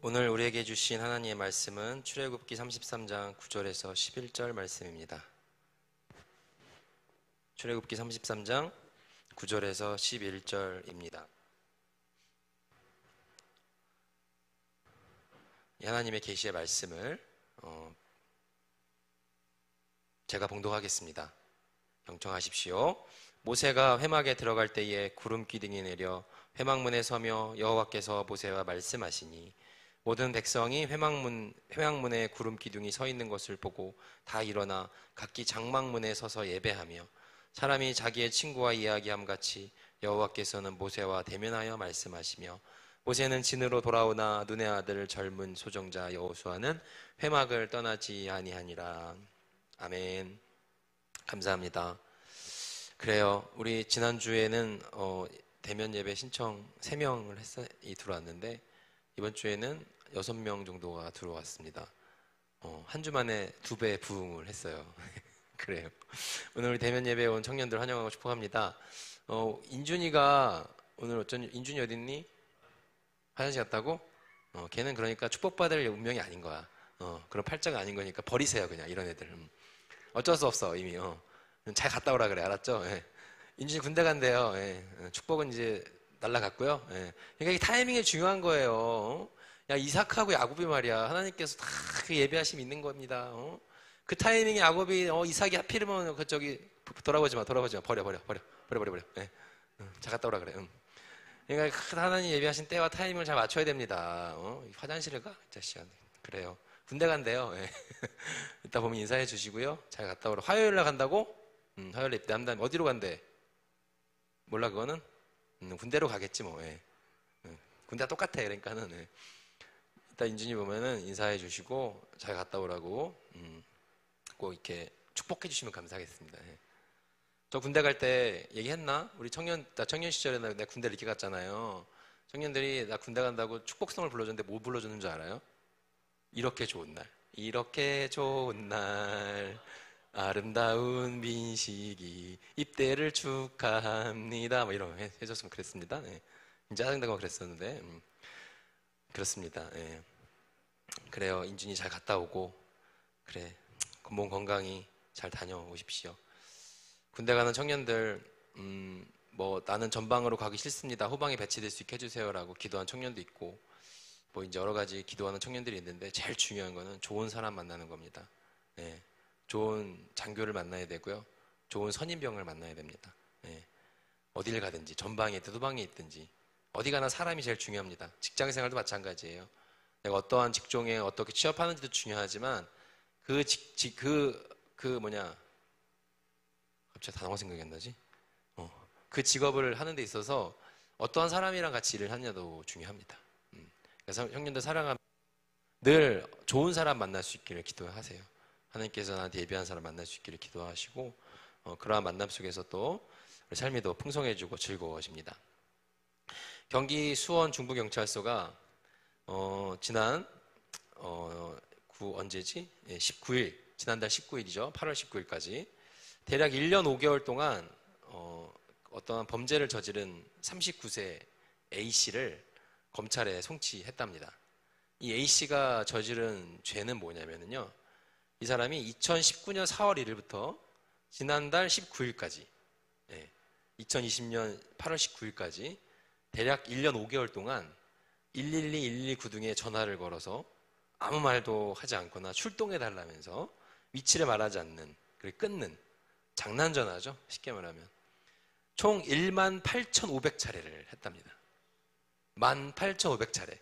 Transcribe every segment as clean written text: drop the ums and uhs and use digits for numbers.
오늘 우리에게 주신 하나님의 말씀은 출애굽기 33장 9절에서 11절 말씀입니다. 출애굽기 33장 9절에서 11절입니다. 하나님의 계시의 말씀을 제가 봉독하겠습니다. 경청하십시오. 모세가 회막에 들어갈 때에 구름 기둥이 내려 회막문에 서며 여호와께서 모세와 말씀하시니 모든 백성이 회막문에 구름 기둥이 서 있는 것을 보고 다 일어나 각기 장막문에 서서 예배하며 사람이 자기의 친구와 이야기함 같이 여호와께서는 모세와 대면하여 말씀하시며 모세는 진으로 돌아오나 눈의 아들 젊은 소정자 여호수아는 회막을 떠나지 아니하니라. 아멘. 감사합니다. 그래요. 우리 지난주에는 대면 예배 신청 3명을 들어왔는데 이번 주에는 6명 정도가 들어왔습니다. 한 주 만에 2배 부흥을 했어요. 그래요. 오늘 우리 대면 예배에 온 청년들 환영하고 싶어 합니다. 인준이가 오늘 인준이 어딨니? 화장실 갔다고? 걔는 그러니까 축복받을 운명이 아닌 거야. 그런 팔자가 아닌 거니까 버리세요, 그냥 이런 애들. 어쩔 수 없어, 이미. 잘 갔다 오라 그래, 알았죠? 예. 인준이 군대 간대요. 예. 축복은 이제 날라갔고요. 예. 그러니까 이 타이밍이 중요한 거예요. 야, 이삭하고 야곱이 말이야. 하나님께서 다 그 예배하심이 있는 겁니다. 그 타이밍에 야곱이 이삭이 하필이면 돌아보지 마. 버려. 예. 잘 갔다 오라 그래. 그러니까 하나님 예배하신 때와 타이밍을 잘 맞춰야 됩니다. 화장실을 가? 자식아. 그래요. 군대 간대요. 예. 이따 보면 인사해 주시고요. 잘 갔다 오라. 화요일날 간다고? 화요일에 입대한 다음에 어디로 간대? 몰라 그거는? 군대로 가겠지 뭐. 예. 군대가 똑같아. 그러니까는 예. 이따 인준이 보면은 인사해 주시고 잘 갔다 오라고 꼭 이렇게 축복해 주시면 감사하겠습니다. 예. 저 군대 갈 때 얘기했나? 나 청년 시절에 내가 군대를 이렇게 갔잖아요. 청년들이 나 군대 간다고 축복성을 불러줬는데 뭐 불러줬는 줄 알아요? 이렇게 좋은 날 아름다운 민식이 입대를 축하합니다. 뭐 이런 거 해줬으면 그랬습니다. 예. 짜증나고 그랬었는데 그렇습니다. 예. 그래요. 인준이 잘 갔다 오고 그래 몸 건강히 잘 다녀오십시오. 군대 가는 청년들 뭐 나는 전방으로 가기 싫습니다. 후방에 배치될 수 있게 해주세요라고 기도한 청년도 있고 뭐 이제 여러 가지 기도하는 청년들이 있는데 제일 중요한 거는 좋은 사람 만나는 겁니다. 예. 좋은 장교를 만나야 되고요. 좋은 선임병을 만나야 됩니다. 예. 어디를 가든지 전방에 있든 후방에 있든지 어디 가나 사람이 제일 중요합니다. 직장 생활도 마찬가지예요. 내가 어떠한 직종에 어떻게 취업하는지도 중요하지만 갑자기 단어가 생각이 안 나지? 그 직업을 하는 데 있어서 어떠한 사람이랑 같이 일을 하느냐도 중요합니다. 그래서 형님들 사랑하면 늘 좋은 사람 만날 수 있기를 기도하세요. 하나님께서 나한테 예비한 사람 만날 수 있기를 기도하시고 그러한 만남 속에서 또 우리 삶이 더 풍성해지고 즐거워집니다. 경기 수원 중부경찰서가 지난 언제지? 19일 지난달 19일이죠. 8월 19일까지 대략 1년 5개월 동안 어떠한 범죄를 저지른 39세 A씨를 검찰에 송치했답니다. 이 A씨가 저지른 죄는 뭐냐면요. 이 사람이 2019년 4월 1일부터 지난달 19일까지 2020년 8월 19일까지 대략 1년 5개월 동안 112, 119등에 전화를 걸어서 아무 말도 하지 않거나 출동해달라면서 위치를 말하지 않는, 그리고 끊는 장난 전화죠. 쉽게 말하면. 총 18,500차례를 했답니다. 18,500차례.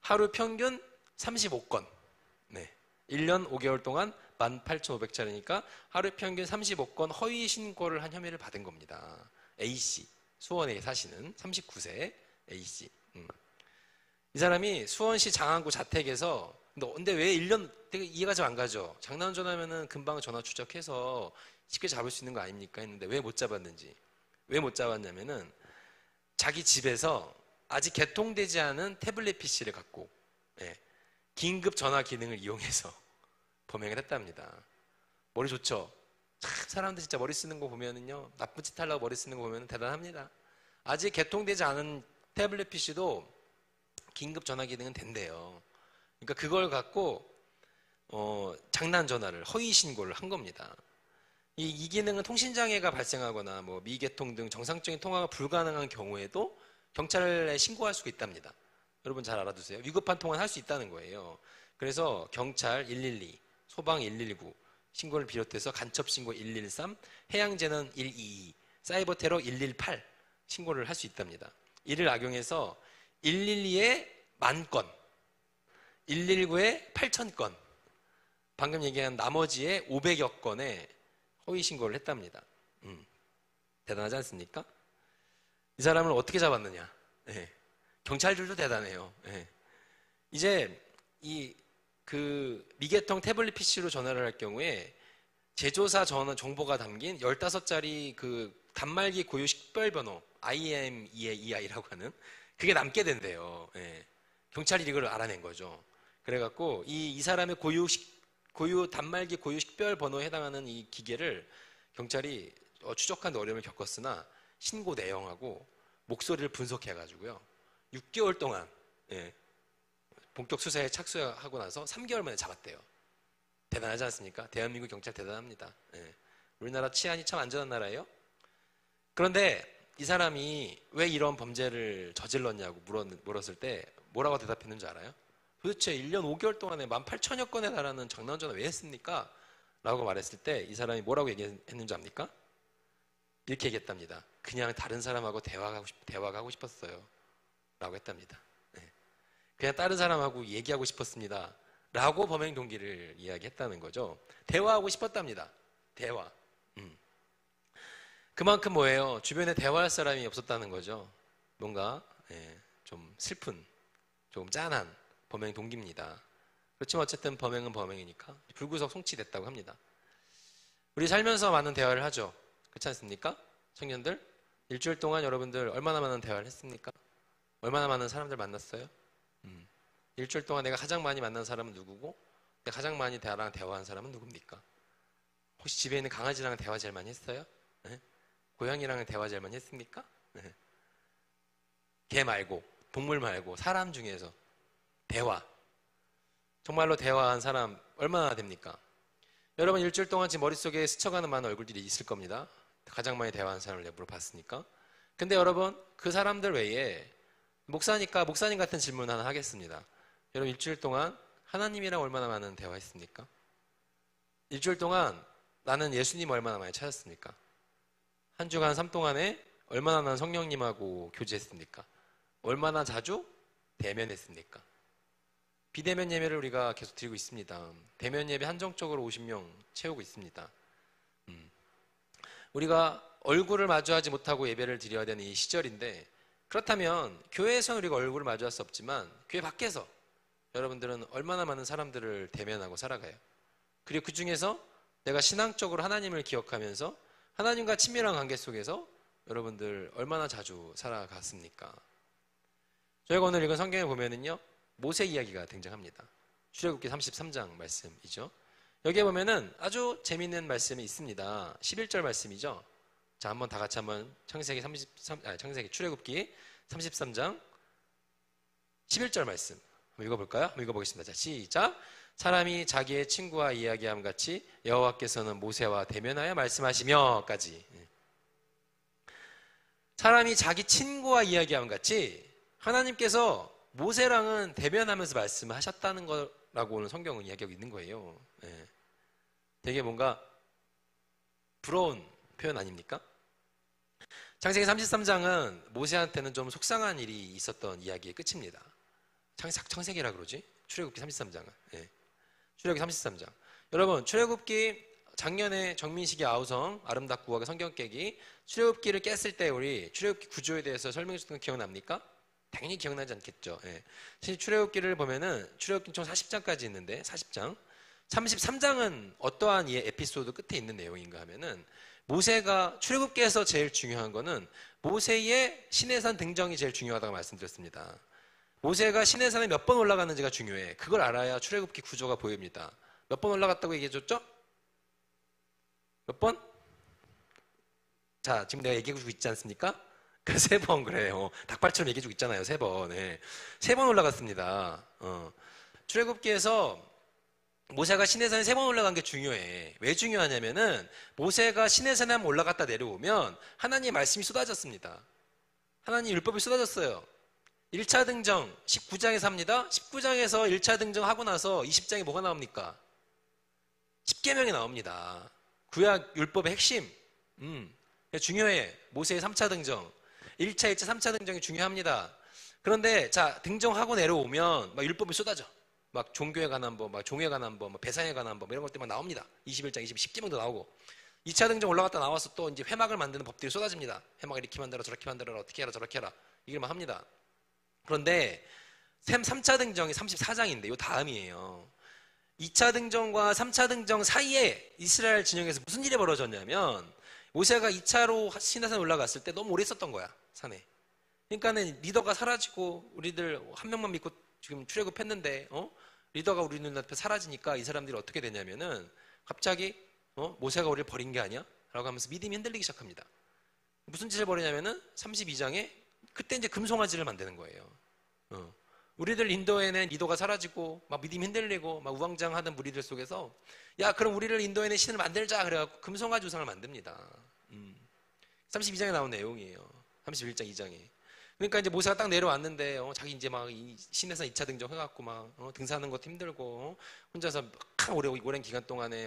하루 평균 35건. 네. 1년 5개월 동안 18,500차례니까 하루 평균 35건 허위 신고를 한 혐의를 받은 겁니다. A씨. 수원에 사시는 39세 A씨. 이 사람이 수원시 장안구 자택에서 근데 왜 1년 되게 이해가 좀 안 가죠. 장난 전화면은 금방 전화 추적해서 쉽게 잡을 수 있는 거 아닙니까 했는데 왜 못 잡았는지. 왜 못 잡았냐면은 자기 집에서 아직 개통되지 않은 태블릿 PC를 갖고 긴급 전화 기능을 이용해서 범행을 했답니다. 머리 좋죠? 참 사람들 진짜 머리 쓰는 거 보면은요, 나쁜 짓 하려고 머리 쓰는 거 보면 대단합니다. 아직 개통되지 않은 태블릿 PC도 긴급 전화 기능은 된대요. 그러니까 그걸 갖고 장난 전화를 허위 신고를 한 겁니다. 이 기능은 통신장애가 발생하거나 뭐 미개통 등 정상적인 통화가 불가능한 경우에도 경찰에 신고할 수가 있답니다. 여러분 잘 알아두세요. 위급한 통화는 할 수 있다는 거예요. 그래서 경찰 112, 소방 119 신고를 비롯해서 간첩신고 113, 해양재난 122, 사이버 테러 118 신고를 할 수 있답니다. 이를 악용해서 112에 10,000건, 119에 8,000건, 방금 얘기한 나머지에 500여 건의 허위 신고를 했답니다. 대단하지 않습니까? 이 사람을 어떻게 잡았느냐? 네. 경찰들도 대단해요. 네. 이제 그 미개통 태블릿 PC로 전화를 할 경우에 제조사 전화 정보가 담긴 15자리 그 단말기 고유 식별번호 IMEI라고 하는 그게 남게 된대요. 예. 경찰이 이걸 알아낸 거죠. 그래갖고 이 사람의 고유 단말기 고유 식별번호에 해당하는 이 기계를 경찰이 추적하는 데 어려움을 겪었으나 신고 내용하고 목소리를 분석해가지고요 6개월 동안 예, 본격 수사에 착수하고 나서 3개월 만에 잡았대요. 대단하지 않습니까? 대한민국 경찰 대단합니다. 예. 우리나라 치안이 참 안전한 나라예요. 그런데 이 사람이 왜 이런 범죄를 저질렀냐고 물었을 때 뭐라고 대답했는지 알아요? 도대체 1년 5개월 동안에 18,000여 건에 달하는 장난 전화 왜 했습니까? 라고 말했을 때 이 사람이 뭐라고 얘기했는지 압니까? 이렇게 얘기했답니다. 그냥 다른 사람하고 대화하고 싶었어요. 라고 했답니다. 네. 그냥 다른 사람하고 얘기하고 싶었습니다. 라고 범행 동기를 이야기했다는 거죠. 대화하고 싶었답니다. 대화. 그만큼 뭐예요? 주변에 대화할 사람이 없었다는 거죠. 뭔가 좀 슬픈, 조금 짠한 범행 동기입니다. 그렇지만 어쨌든 범행은 범행이니까 불구속 송치됐다고 합니다. 우리 살면서 많은 대화를 하죠. 그렇지 않습니까? 청년들? 일주일 동안 여러분들 얼마나 많은 대화를 했습니까? 얼마나 많은 사람들 만났어요? 일주일 동안 내가 가장 많이 만난 사람은 누구고 내가 가장 많이 나랑 대화한 사람은 누굽니까? 혹시 집에 있는 강아지랑 대화 제일 많이 했어요? 네? 고양이랑 대화 제일 많이 했습니까? 네. 개 말고 동물 말고 사람 중에서 대화 정말로 대화한 사람 얼마나 됩니까? 여러분 일주일 동안 지금 머릿속에 스쳐가는 많은 얼굴들이 있을 겁니다. 가장 많이 대화한 사람을 내부로 봤으니까. 근데 여러분 그 사람들 외에 목사니까 목사님 같은 질문 하나 하겠습니다. 여러분 일주일 동안 하나님이랑 얼마나 많은 대화했습니까? 일주일 동안 나는 예수님 얼마나 많이 찾았습니까? 한 주간 삶 동안에 얼마나 나는 성령님하고 교제했습니까? 얼마나 자주 대면했습니까? 비대면 예배를 우리가 계속 드리고 있습니다. 대면 예배 한정적으로 50명 채우고 있습니다. 우리가 얼굴을 마주하지 못하고 예배를 드려야 되는 이 시절인데 그렇다면 교회에서는 우리가 얼굴을 마주할 수 없지만 교회 밖에서 여러분들은 얼마나 많은 사람들을 대면하고 살아가요. 그리고 그 중에서 내가 신앙적으로 하나님을 기억하면서 하나님과 친밀한 관계 속에서 여러분들 얼마나 자주 살아갔습니까? 저희가 오늘 읽은 성경에 보면은요 모세 이야기가 등장합니다. 출애굽기 33장 말씀이죠. 여기에 보면은 아주 재미있는 말씀이 있습니다. 11절 말씀이죠. 자, 한번 다 같이 한번 창세기 출애굽기 33장 11절 말씀 한번 읽어볼까요? 한번 읽어보겠습니다. 자, 시작. 사람이 자기의 친구와 이야기함 같이 여호와께서는 모세와 대면하여 말씀하시며까지. 사람이 자기 친구와 이야기함 같이 하나님께서 모세랑은 대면하면서 말씀하셨다는 거라고 오늘 성경은 이야기하고 있는 거예요. 네. 되게 뭔가 부러운 표현 아닙니까? 창세기 33장은 모세한테는 좀 속상한 일이 있었던 이야기의 끝입니다. 창세기라 그러지? 출애굽기 33장은. 네. 출애굽기 33장. 여러분, 출애굽기 작년에 정민식이 아우성 아름답고 하게 성경 깨기 출애굽기를 깼을 때 우리 출애굽기 구조에 대해서 설명해 줬던 거 기억납니까? 당연히 기억나지 않겠죠. 예. 출애굽기를 보면은 출애굽기 총 40장까지 있는데 40장 33장은 어떠한 이 에피소드 끝에 있는 내용인가 하면은 모세가 출애굽기에서 제일 중요한 거는 모세의 시내산 등정이 제일 중요하다고 말씀드렸습니다. 모세가 시내산에 몇 번 올라갔는지가 중요해. 그걸 알아야 출애굽기 구조가 보입니다. 몇 번 올라갔다고 얘기해줬죠? 몇 번? 자, 지금 내가 얘기해주고 있지 않습니까? 그 세 번 그래요. 닭발처럼 얘기해주고 있잖아요. 세 번. 예. 세 번 올라갔습니다. 출애굽기에서 모세가 시내산에 세 번 올라간 게 중요해. 왜 중요하냐면은 모세가 시내산에 한번 올라갔다 내려오면 하나님의 말씀이 쏟아졌습니다. 하나님 율법이 쏟아졌어요. 1차 등정 19장에서 합니다. 19장에서 1차 등정하고 나서 20장에 뭐가 나옵니까? 10계명이 나옵니다. 구약 율법의 핵심. 중요해. 모세의 3차 등정. 1차, 2차, 3차 등정이 중요합니다. 그런데 자, 등정하고 내려오면 막 율법이 쏟아져. 막 종교에 관한 법, 막 종에 관한 법, 막 배상에 관한 법 이런 것들이 막 나옵니다. 21장, 10계명도 나오고. 2차 등정 올라갔다 나와서 또 이제 회막을 만드는 법들이 쏟아집니다. 회막을 이렇게 만들어 저렇게 만들어라 어떻게 해라 저렇게 해라 이걸 막 합니다. 그런데 3차 등정이 34장인데 요 다음이에요. 2차 등정과 3차 등정 사이에 이스라엘 진영에서 무슨 일이 벌어졌냐면 모세가 2차로 시내산에 올라갔을 때 너무 오래 있었던 거야, 산에. 그러니까는 리더가 사라지고 우리들 한 명만 믿고 지금 출애굽했는데 리더가 우리 눈앞에 사라지니까 이 사람들이 어떻게 되냐면은 갑자기 모세가 우리를 버린 게 아니야? 라고 하면서 믿음이 흔들리기 시작합니다. 무슨 짓을 벌이냐면은 32장에 그때 이제 금송아지를 만드는 거예요. 우리들 인도에는 리더가 사라지고 막 믿음이 흔들리고 막 우왕좌왕하던 무리들 속에서 야 그럼 우리를 인도에는 신을 만들자 그래갖고 금송아지 우상을 만듭니다. 32장에 나온 내용이에요. 31장 2장에. 그러니까 이제 모세가 딱 내려왔는데 자기 이제 막 신에서 2차 등정 해갖고 막 등산하는 것도 힘들고 혼자서 오랜 기간 동안에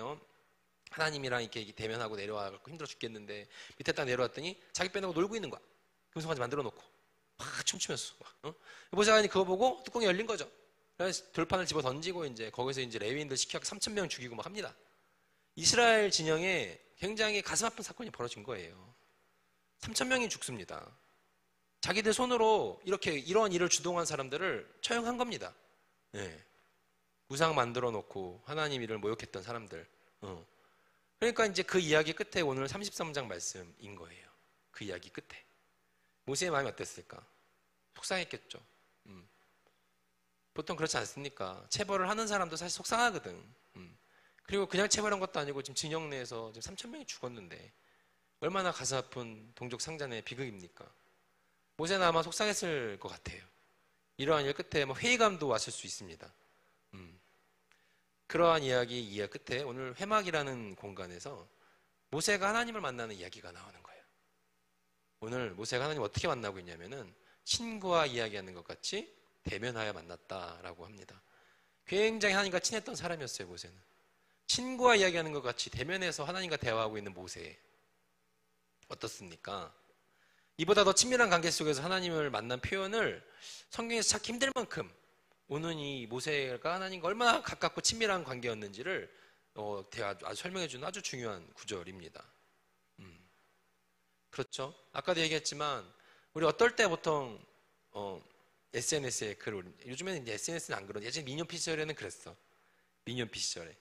하나님이랑 이렇게 대면하고 내려와갖고 힘들어 죽겠는데 밑에 딱 내려왔더니 자기 빼놓고 놀고 있는 거야. 금송아지 만들어 놓고 막 춤추면서 모세가 그거 보고 뚜껑이 열린 거죠. 그래서 돌판을 집어 던지고 이제 거기서 이제 레위인들 시켜서 3,000명 죽이고 막 합니다. 이스라엘 진영에 굉장히 가슴 아픈 사건이 벌어진 거예요. 3,000명이 죽습니다. 자기들 손으로 이런 일을 주동한 사람들을 처형한 겁니다. 네. 우상 만들어 놓고 하나님 일을 모욕했던 사람들. 그러니까 이제 그 이야기 끝에 오늘 33장 말씀인 거예요. 그 이야기 끝에. 모세의 마음이 어땠을까? 속상했겠죠. 보통 그렇지 않습니까? 체벌을 하는 사람도 사실 속상하거든. 그리고 그냥 체벌한 것도 아니고 지금 진영 내에서 지금 3,000명이 죽었는데 얼마나 가슴 아픈 동족 상잔의 비극입니까? 모세는 아마 속상했을 것 같아요. 이러한 일 끝에 회의감도 왔을 수 있습니다. 그러한 이야기 끝에 오늘 회막이라는 공간에서 모세가 하나님을 만나는 이야기가 나오는 거예요. 오늘 모세가 하나님 어떻게 만나고 있냐면은 친구와 이야기하는 것 같이 대면하여 만났다라고 합니다. 굉장히 하나님과 친했던 사람이었어요, 모세는. 친구와 이야기하는 것 같이 대면해서 하나님과 대화하고 있는 모세. 어떻습니까? 이보다 더 친밀한 관계 속에서 하나님을 만난 표현을 성경에서 찾기 힘들 만큼 오늘 이 모세가 하나님과 얼마나 가깝고 친밀한 관계였는지를 아주 설명해주는 아주 중요한 구절입니다. 그렇죠? 아까도 얘기했지만 우리 어떨 때 보통 SNS에 글을 올립니다. 요즘에는 이제 SNS는 안 그러는데 예전에 민요피 시절에는 그랬어. 민요피 시절에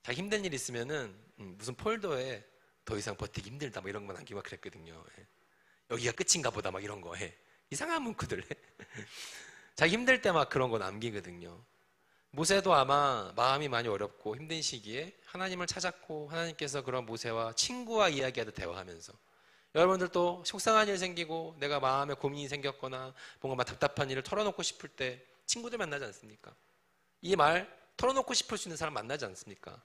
자기 힘든 일 있으면은 무슨 폴더에 더 이상 버티기 힘들다 뭐 이런 거 남기고 그랬거든요. 예. 여기가 끝인가 보다 막 이런 거 해. 이상한 문구들 해. 자기 힘들 때 막 그런 거 남기거든요. 모세도 아마 마음이 많이 어렵고 힘든 시기에 하나님을 찾았고 하나님께서 그런 모세와 친구와 이야기하듯 대화하면서 여러분들도 속상한 일 생기고 내가 마음에 고민이 생겼거나 뭔가 막 답답한 일을 털어놓고 싶을 때 친구들 만나지 않습니까? 이 말 털어놓고 싶을 수 있는 사람 만나지 않습니까?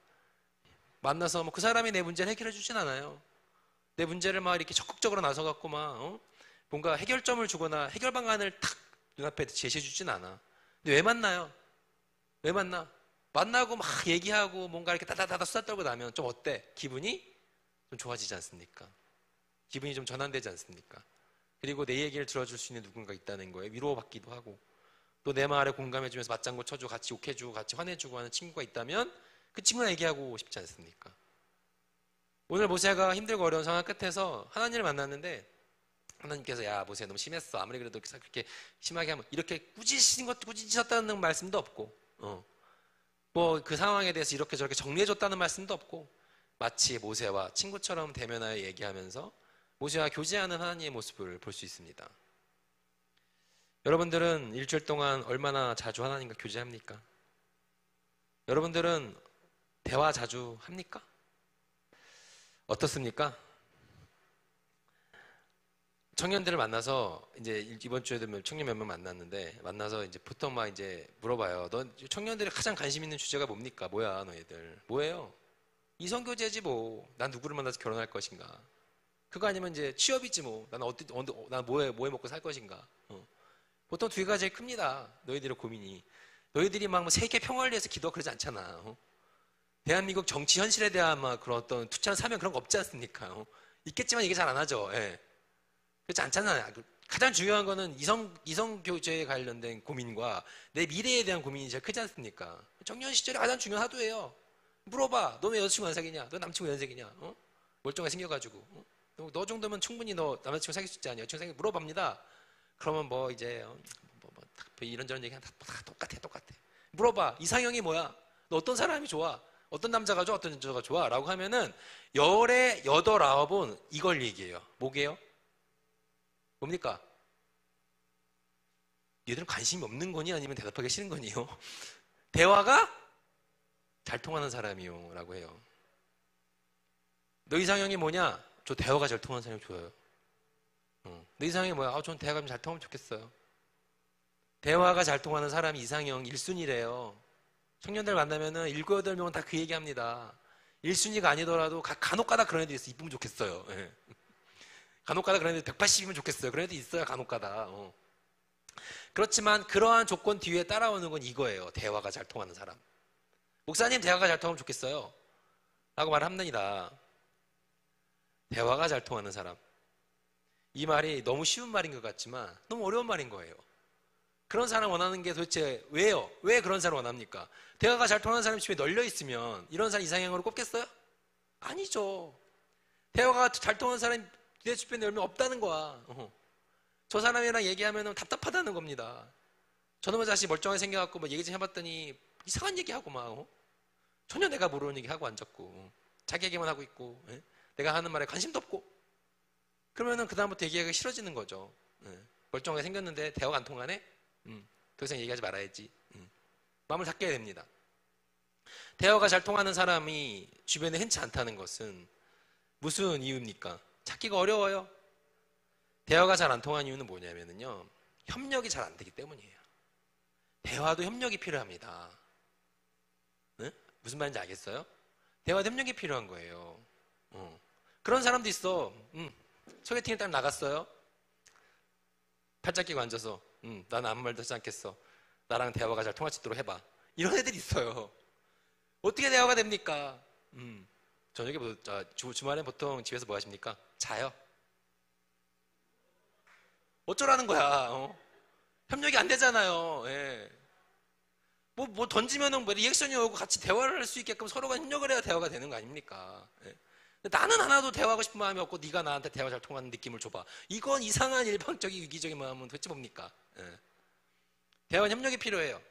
만나서 그 사람이 내 문제를 해결해 주진 않아요. 내 문제를 막 이렇게 적극적으로 나서갖고 막 뭔가 해결점을 주거나 해결 방안을 탁 눈앞에 제시해 주진 않아. 근데 왜 만나요? 왜 만나? 만나고 막 얘기하고 뭔가 이렇게 따다다다 수다 떨고 나면 좀 어때? 기분이 좀 좋아지지 않습니까? 기분이 좀 전환되지 않습니까? 그리고 내 얘기를 들어줄 수 있는 누군가 있다는 거에 위로받기도 하고 또 내 말에 공감해주면서 맞장구 쳐주고 같이 욕해주고 같이 화내주고 하는 친구가 있다면 그 친구랑 얘기하고 싶지 않습니까? 오늘 모세가 힘들고 어려운 상황 끝에서 하나님을 만났는데 하나님께서 야 모세 너무 심했어. 아무리 그래도 그렇게 심하게 하면 이렇게 꾸짖으셨다는 말씀도 없고 뭐 그 상황에 대해서 이렇게 저렇게 정리해줬다는 말씀도 없고 마치 모세와 친구처럼 대면하여 얘기하면서 모세와 교제하는 하나님의 모습을 볼 수 있습니다. 여러분들은 일주일 동안 얼마나 자주 하나님과 교제합니까? 여러분들은 대화 자주 합니까? 어떻습니까? 청년들을 만나서 이제 이번 주에도 청년 몇 명 만났는데 만나서 이제 보통 막 이제 물어봐요. 너 청년들이 가장 관심 있는 주제가 뭡니까? 뭐야 너희들? 뭐예요? 이성교제지 뭐. 난 누구를 만나서 결혼할 것인가? 그거 아니면 이제 취업이지 뭐. 난 뭐해 먹고 살 것인가? 보통 두 개가 제일 큽니다. 너희들의 고민이. 너희들이 막뭐 세계 평화를 위해서 기도하고 그러지 않잖아. 대한민국 정치 현실에 대한 막 그런 어떤 투철한 사명 그런 거 없지 않습니까? 있겠지만 이게 잘 안 하죠. 예. 그렇지 않잖아요. 가장 중요한 거는 이성 교제에 관련된 고민과 내 미래에 대한 고민이 제일 크지 않습니까? 청년 시절에 가장 중요한 하도예요. 물어봐. 너 왜 여자친구 안 사귀냐? 너 남친구 왜 안 사귀냐? 멀쩡하게 생겨가지고. 너 정도면 충분히 너 남자친구 사귈 수 있지 않냐? 여자친구 사귀 물어봅니다. 그러면 뭐 이제 이런저런 얘기 다 똑같아. 물어봐. 이상형이 뭐야? 너 어떤 사람이 좋아? 어떤 남자가 좋아? 어떤 여자가 좋아? 라고 하면은 열에 여덟 아홉은 이걸 얘기해요. 뭐게요? 뭡니까? 얘들은 관심이 없는 거니 아니면 대답하기 싫은 거니요? 대화가 잘 통하는 사람이요 라고 해요. 너 이상형이 뭐냐? 저 대화가 잘 통하는 사람이 좋아요. 너 이상형이 뭐야? 전 대화가 좀 잘 통하면 좋겠어요. 대화가 잘 통하는 사람이 이상형 1순위래요. 청년들 만나면은 7, 8명은 다 그 얘기 합니다. 1순위가 아니더라도 간혹가다 그런 애들 있어. 이쁘면 좋겠어요. 예. 간혹가다 그런 애들 180이면 좋겠어요. 그런 애들 있어요. 간혹가다. 그렇지만 그러한 조건 뒤에 따라오는 건 이거예요. 대화가 잘 통하는 사람. 목사님 대화가 잘 통하면 좋겠어요. 라고 말합니다. 대화가 잘 통하는 사람. 이 말이 너무 쉬운 말인 것 같지만 너무 어려운 말인 거예요. 그런 사람 원하는 게 도대체 왜요? 왜 그런 사람 원합니까? 대화가 잘 통하는 사람이 집에 널려 있으면 이런 사람 이상형으로 꼽겠어요? 아니죠. 대화가 잘 통하는 사람이 내 주변에 열면 없다는 거야. 저 사람이랑 얘기하면 답답하다는 겁니다. 저놈의 자식 멀쩡하게 생겨갖고 뭐 얘기 좀 해봤더니 이상한 얘기하고 막 전혀 내가 모르는 얘기하고 앉았고 자기 얘기만 하고 있고 내가 하는 말에 관심도 없고 그러면은 그다음부터 얘기하기 싫어지는 거죠. 멀쩡하게 생겼는데 대화가 안 통하네? 더 이상 얘기하지 말아야지. 마음을 닫게 됩니다. 대화가 잘 통하는 사람이 주변에 흔치 않다는 것은 무슨 이유입니까? 찾기가 어려워요. 대화가 잘 안 통하는 이유는 뭐냐면요. 협력이 잘 안 되기 때문이에요. 대화도 협력이 필요합니다. 네? 무슨 말인지 알겠어요? 대화도 협력이 필요한 거예요. 그런 사람도 있어. 소개팅에 딱 나갔어요. 팔짱 끼고 앉아서 나는 아무 말도 하지 않겠어. 나랑 대화가 잘 통할 수 있도록 해봐. 이런 애들이 있어요. 어떻게 대화가 됩니까? 저녁에 주말에 보통 집에서 뭐 하십니까? 자요. 어쩌라는 거야. 협력이 안 되잖아요. 예. 뭐 던지면은 뭐 리액션이 오고 같이 대화를 할 수 있게끔 서로가 협력을 해야 대화가 되는 거 아닙니까? 예. 나는 하나도 대화하고 싶은 마음이 없고 네가 나한테 대화 잘 통하는 느낌을 줘봐. 이건 이상한 일방적인 위기적인 마음은 도대체 뭡니까? 예. 대화는 협력이 필요해요.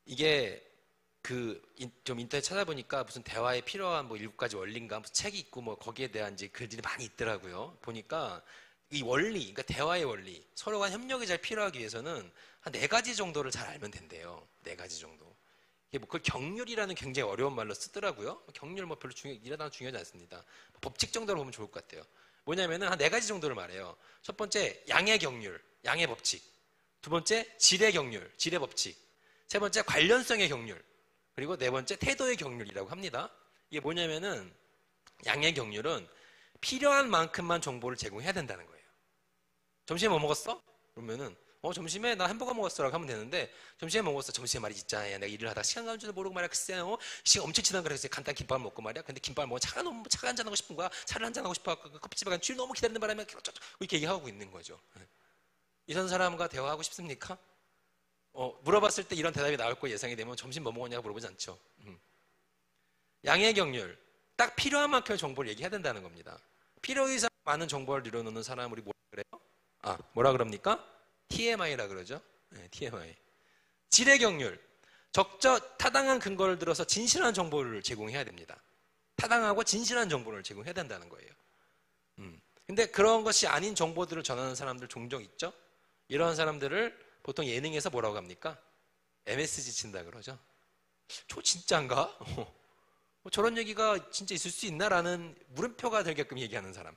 이게 좀 인터넷 찾아보니까 무슨 대화에 필요한 뭐 7가지 원리인가 무슨 책이 있고 뭐 거기에 대한 이제 글들이 많이 있더라고요. 보니까 이 원리, 그러니까 대화의 원리, 서로 간 협력이 잘 필요하기 위해서는 한 4가지 정도를 잘 알면 된대요. 4가지 정도. 이게 뭐 그걸 경률이라는 굉장히 어려운 말로 쓰더라고요. 경률 뭐 별로 이러다 중요하지 않습니다. 법칙 정도로 보면 좋을 것 같아요. 뭐냐면은 한 4가지 정도를 말해요. 첫 번째 양의 경률, 양의 법칙. 두 번째 질의 경률, 질의 법칙. 세 번째 관련성의 경률. 그리고 네 번째 태도의 경률이라고 합니다. 이게 뭐냐면은 양의 경률은 필요한 만큼만 정보를 제공해야 된다는 거예요. 점심에 뭐 먹었어? 그러면은 점심에 나 햄버거 먹었어라고 하면 되는데 점심에 뭐 먹었어. 점심에 말이지 있잖아. 내가 일을 하다가 시간 가는 줄도 모르고 말이야. 글쎄요. 시간 엄청 지난 그래서 간단 김밥 먹고 말이야. 근데 김밥 먹으면 차가 한잔 하고 싶은 거야. 차를 한잔 하고 싶어 갖고 커피집에 간 줄 너무 기다리는 바람에 이렇게 얘기하고 있는 거죠. 이런 사람과 대화하고 싶습니까? 물어봤을 때 이런 대답이 나올 거 예상이 되면 점심 뭐 먹었냐고 물어보지 않죠. 양의 경률. 딱 필요한 만큼의 정보를 얘기해야 된다는 겁니다. 필요 이상 많은 정보를 늘어놓는 사람 우리 뭐라 그래요? 뭐라 그럽니까? TMI라 그러죠. 네, TMI. 질의 경률. 적적 타당한 근거를 들어서 진실한 정보를 제공해야 됩니다. 타당하고 진실한 정보를 제공해야 된다는 거예요. 근데 그런 것이 아닌 정보들을 전하는 사람들 종종 있죠. 이런 사람들을 보통 예능에서 뭐라고 합니까? MSG 친다 그러죠. 저 진짜인가? 저런 얘기가 진짜 있을 수 있나라는 물음표가 되게끔 얘기하는 사람.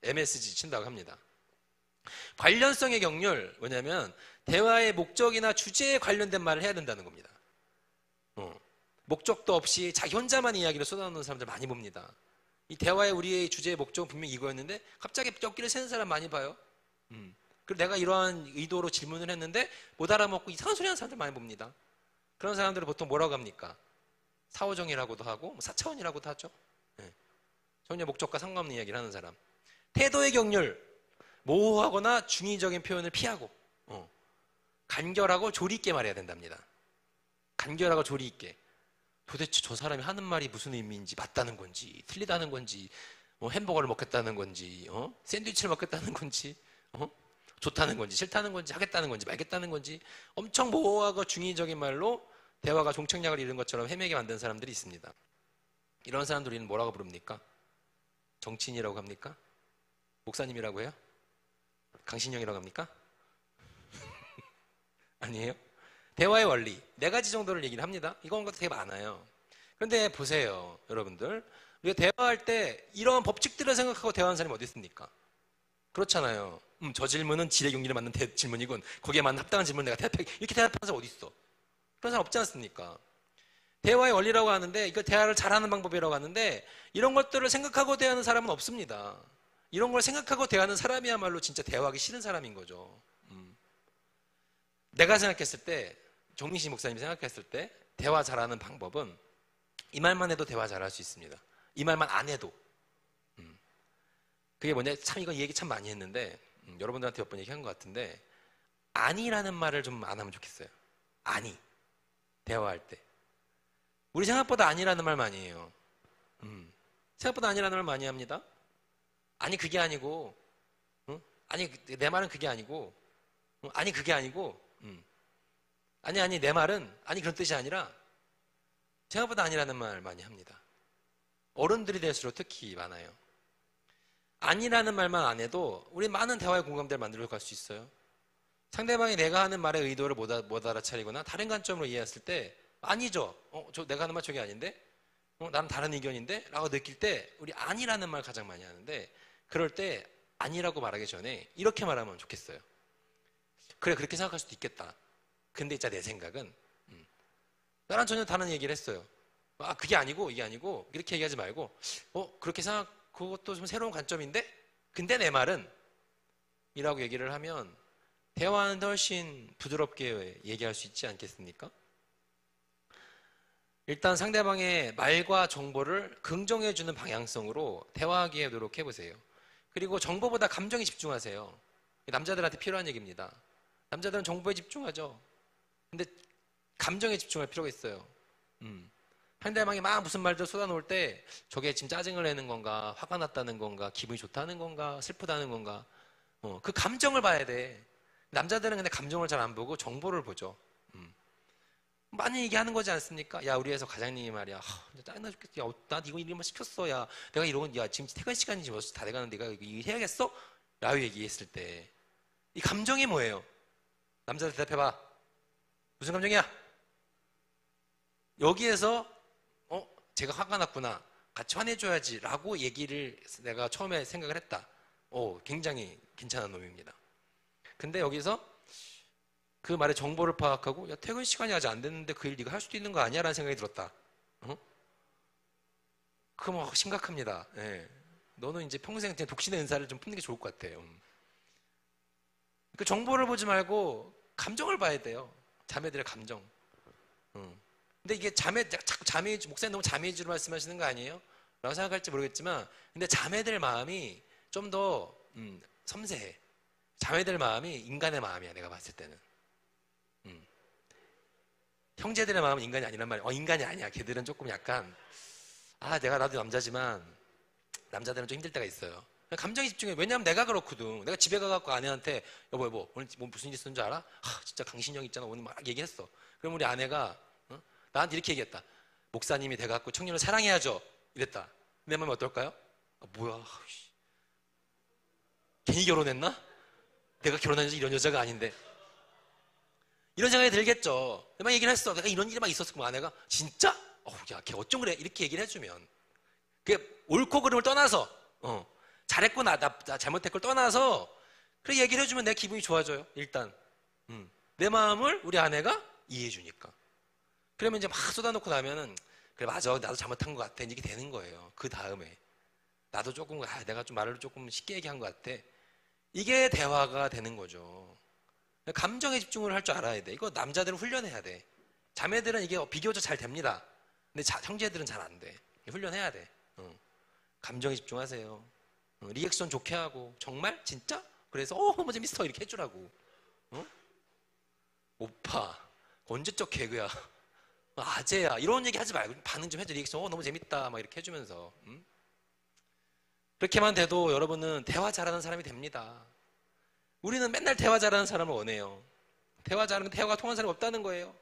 MSG 친다고 합니다. 관련성의 경률, 뭐냐면 대화의 목적이나 주제에 관련된 말을 해야 된다는 겁니다. 목적도 없이 자기 혼자만 이야기를 쏟아놓는 사람들 많이 봅니다. 이 대화의 우리의 주제의 목적은 분명히 이거였는데 갑자기 엮기를 새는 사람 많이 봐요. 그리고 내가 이러한 의도로 질문을 했는데 못 알아먹고 이상한 소리 하는 사람들 많이 봅니다. 그런 사람들을 보통 뭐라고 합니까? 사오정이라고도 하고 사차원이라고도 하죠. 전혀 목적과 상관없는 이야기를 하는 사람. 태도의 경률, 모호하거나 중의적인 표현을 피하고 간결하고 조리 있게 말해야 된답니다. 간결하고 조리 있게. 도대체 저 사람이 하는 말이 무슨 의미인지, 맞다는 건지 틀리다는 건지, 햄버거를 먹겠다는 건지, 샌드위치를 먹겠다는 건지, 좋다는 건지 싫다는 건지, 하겠다는 건지 말겠다는 건지 엄청 모호하고 중의적인 말로 대화가 종착역을 잃은 것처럼 헤매게 만든 사람들이 있습니다. 이런 사람들 우리는 뭐라고 부릅니까? 정치인이라고 합니까? 목사님이라고 해요? 강신영이라고 합니까? 아니에요? 대화의 원리, 4가지 정도를 얘기를 합니다. 이건 것도 되게 많아요. 그런데 보세요, 여러분들. 우리가 대화할 때 이런 법칙들을 생각하고 대화하는 사람이 어디 있습니까? 그렇잖아요. 저 질문은 질의 경기를 맞는 질문이군. 거기에 맞는 합당한 질문을 내가 대답해. 이렇게 대답하는 사람 어디 있어? 그런 사람 없지 않습니까? 대화의 원리라고 하는데, 이거 대화를 잘하는 방법이라고 하는데, 이런 것들을 생각하고 대하는 사람은 없습니다. 이런 걸 생각하고 대하는 사람이야말로 진짜 대화하기 싫은 사람인 거죠. 내가 생각했을 때, 정민식 목사님이 생각했을 때, 대화 잘하는 방법은 이 말만 해도 대화 잘할 수 있습니다. 이 말만 안 해도. 그게 뭐냐, 참 이거 얘기 참 많이 했는데, 여러분들한테 몇 번 얘기한 것 같은데, 아니라는 말을 좀 안 하면 좋겠어요. 아니. 대화할 때. 우리 생각보다 아니라는 말 많이 해요. 생각보다 아니라는 말 많이 합니다. 아니, 그게 아니고, 아니, 내 말은 그게 아니고, 아니, 그게 아니고, 아니, 내 말은, 아니, 그런 뜻이 아니라, 생각보다 아니라는 말 많이 합니다. 어른들이 될수록 특히 많아요. 아니라는 말만 안 해도 우리 많은 대화의 공감대를 만들어 갈 수 있어요. 상대방이 내가 하는 말의 의도를 못 알아차리거나 다른 관점으로 이해했을 때 아니죠. 내가 하는 말 저게 아닌데? 나는 다른 의견인데? 라고 느낄 때 우리 아니라는 말 가장 많이 하는데 그럴 때 아니라고 말하기 전에 이렇게 말하면 좋겠어요. 그래, 그렇게 생각할 수도 있겠다. 근데 진짜 내 생각은 나랑 전혀 다른 얘기를 했어요. 아, 그게 아니고 이게 아니고 이렇게 얘기하지 말고 그렇게 그것도 좀 새로운 관점인데? 근데 내 말은 이라고 얘기를 하면 대화하는데 훨씬 부드럽게 얘기할 수 있지 않겠습니까? 일단 상대방의 말과 정보를 긍정해주는 방향성으로 대화하기에 노력해보세요. 그리고 정보보다 감정에 집중하세요. 남자들한테 필요한 얘기입니다. 남자들은 정보에 집중하죠. 근데 감정에 집중할 필요가 있어요. 상대방이 막 무슨 말들 쏟아놓을 때 저게 지금 짜증을 내는 건가, 화가 났다는 건가, 기분이 좋다는 건가, 슬프다는 건가, 그 감정을 봐야 돼. 남자들은 근데 감정을 잘 안 보고 정보를 보죠. 많이 얘기하는 거지 않습니까? 야, 우리 회사 과장님이 말이야, 짜증나 죽겠어. 야, 나 이거 이런 말 시켰어. 야, 내가 야, 지금 퇴근 시간이 지금 다 돼가는데 내가 이거 해야겠어? 라고 얘기했을 때 이 감정이 뭐예요? 남자들 대답해봐. 무슨 감정이야? 여기에서 제가 화가 났구나. 같이 화내줘야지 라고 얘기를 내가 처음에 생각을 했다. 굉장히 괜찮은 놈입니다. 근데 여기서 그 말의 정보를 파악하고 야, 퇴근 시간이 아직 안 됐는데 그 일 네가 할 수도 있는 거 아니야? 라는 생각이 들었다. 그거 뭐 심각합니다. 예. 너는 이제 평생 그냥 독신의 은사를 좀 품는 게 좋을 것 같아요. 그 정보를 보지 말고 감정을 봐야 돼요. 자매들의 감정. 근데 이게 자꾸 목사님 너무 자매 위주로 말씀하시는 거 아니에요? 라고 생각할지 모르겠지만, 근데 자매들 마음이 좀 더 섬세해. 자매들 마음이 인간의 마음이야, 내가 봤을 때는. 형제들의 마음은 인간이 아니란 말이야. 인간이 아니야. 걔들은 조금 약간, 나도 남자지만, 남자들은 좀 힘들 때가 있어요. 감정에 집중해. 왜냐면 내가 그렇거든. 내가 집에 가갖고 아내한테, 여보, 오늘 뭐 무슨 일 있었는 줄 알아? 진짜 강신영 있잖아. 오늘 막 얘기했어. 그럼 우리 아내가, 나한테 이렇게 얘기했다. 목사님이 돼갖고 청년을 사랑해야죠. 이랬다. 내 마음이 어떨까요? 뭐야. 괜히 결혼했나? 내가 결혼한 여자 이런 여자가 아닌데. 이런 생각이 들겠죠. 내가 얘기를 했어. 내가 이런 일이 막 있었어. 그럼 아내가 진짜? 야, 걔 어쩜 그래? 이렇게 얘기를 해주면 그게 옳고 그름을 떠나서 잘했고 나 잘못했고 떠나서 그래 얘기를 해주면 내 기분이 좋아져요. 일단 내 마음을 우리 아내가 이해해 주니까. 그러면 이제 막 쏟아놓고 나면은 그래 맞아 나도 잘못한 것 같아 이게 되는 거예요. 그 다음에 나도 조금 내가 좀 말을 조금 쉽게 얘기한 것 같아. 이게 대화가 되는 거죠. 감정에 집중을 할 줄 알아야 돼. 이거 남자들은 훈련해야 돼. 자매들은 이게 비교적 잘 됩니다. 근데 형제들은 잘 안 돼. 훈련해야 돼. 감정에 집중하세요. 리액션 좋게 하고 정말? 진짜? 그래서 너무 재밌어 이렇게 해주라고. 오빠 언제적 개그야. 아재야 이런 얘기 하지 말고 반응 좀 해줘. 리액션 너무 재밌다 막 이렇게 해주면서 그렇게만 돼도 여러분은 대화 잘하는 사람이 됩니다. 우리는 맨날 대화 잘하는 사람을 원해요. 대화가 통하는 사람이 없다는 거예요.